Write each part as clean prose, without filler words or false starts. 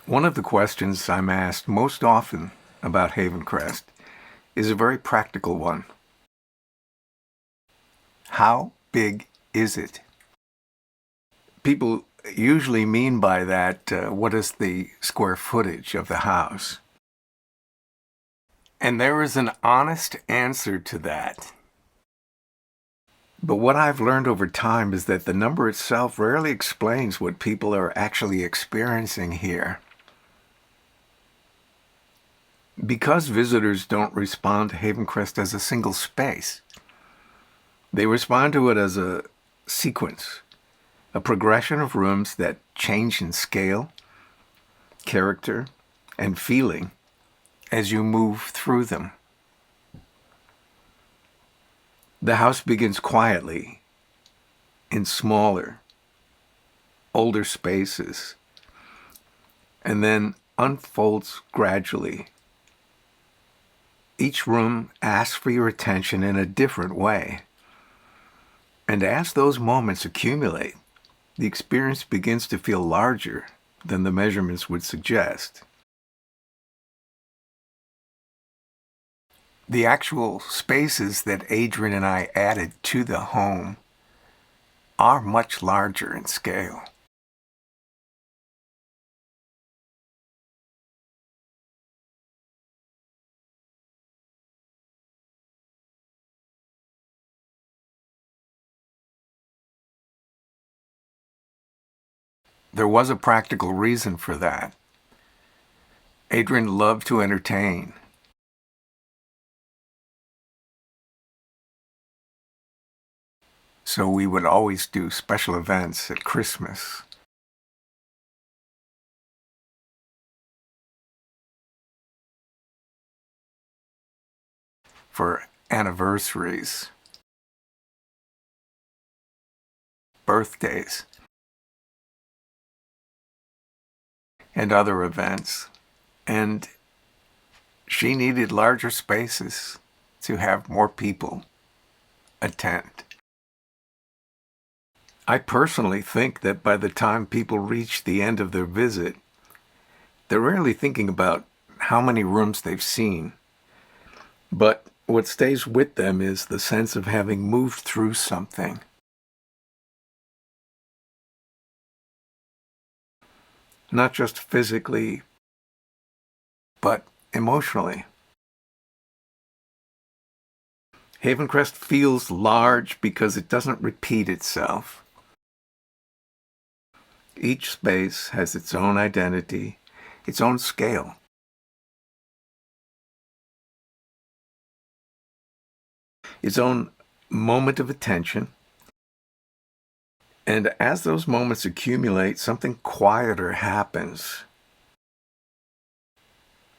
One of the questions I'm asked most often about Havencrest is a very practical one. How big is it? People usually mean by that, what is the square footage of the house? And there is an honest answer to that. But what I've learned over time is that the number itself rarely explains what people are actually experiencing here. Because visitors don't respond to Havencrest as a single space, they respond to it as a sequence, a progression of rooms that change in scale, character, and feeling as you move through them. The house begins quietly in smaller, older spaces, and then unfolds gradually. Each room asks for your attention in a different way. And as those moments accumulate, the experience begins to feel larger than the measurements would suggest. The actual spaces that Adrian and I added to the home are much larger in scale. There was a practical reason for that. Adrian loved to entertain. So we would always do special events at Christmas. For anniversaries, birthdays, and other events. And she needed larger spaces to have more people attend. I personally think that by the time people reach the end of their visit, they're rarely thinking about how many rooms they've seen. But what stays with them is the sense of having moved through something. Not just physically, but emotionally. Havencrest feels large because it doesn't repeat itself. Each space has its own identity, its own scale. Its own moment of attention. And as those moments accumulate, something quieter happens.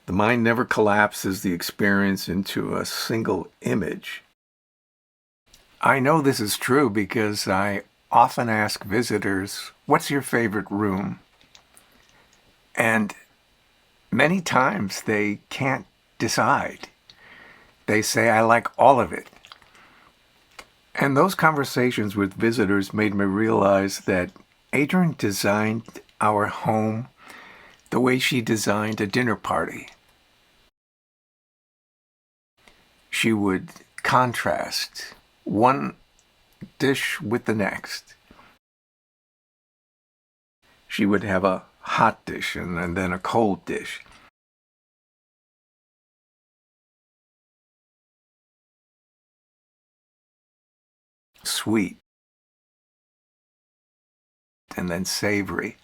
The mind never collapses the experience into a single image. I know this is true because I often ask visitors, "What's your favorite room?" And many times they can't decide. They say, "I like all of it." And those conversations with visitors made me realize that Adrian designed our home the way she designed a dinner party. She would contrast one dish with the next. She would have a hot dish and then a cold dish. Sweet and then savory.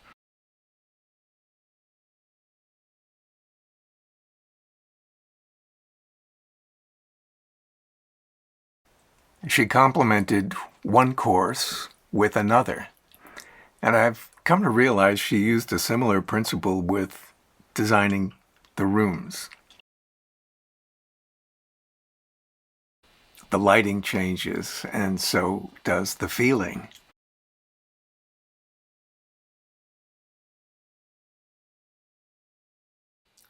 She complemented one course with another. And I've come to realize she used a similar principle with designing the rooms. The lighting changes, and so does the feeling.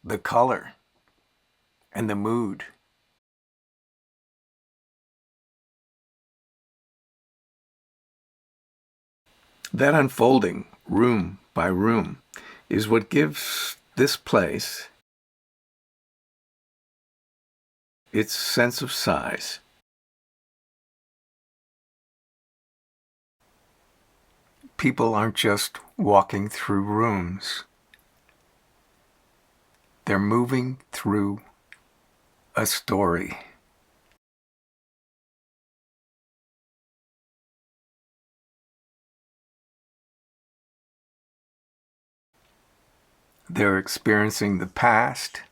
The color and the mood. That unfolding, room by room, is what gives This place, its sense of size, people aren't just walking through rooms. They're moving through a story. They're experiencing the past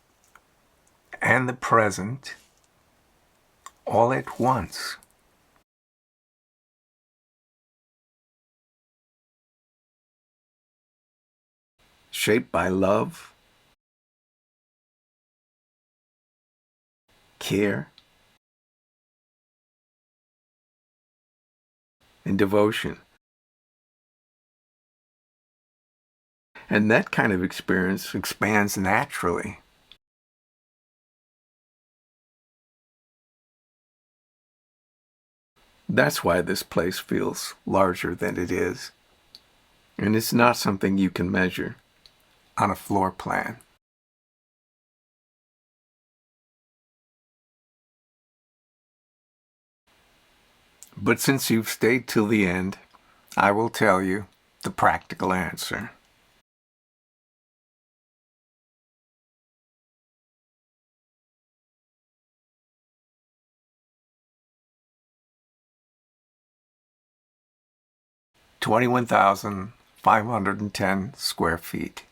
and the present all at once. Shaped by love, care, and devotion. And that kind of experience expands naturally. That's why this place feels larger than it is. And it's not something you can measure on a floor plan. But since you've stayed till the end, I will tell you the practical answer. $21,510 square feet.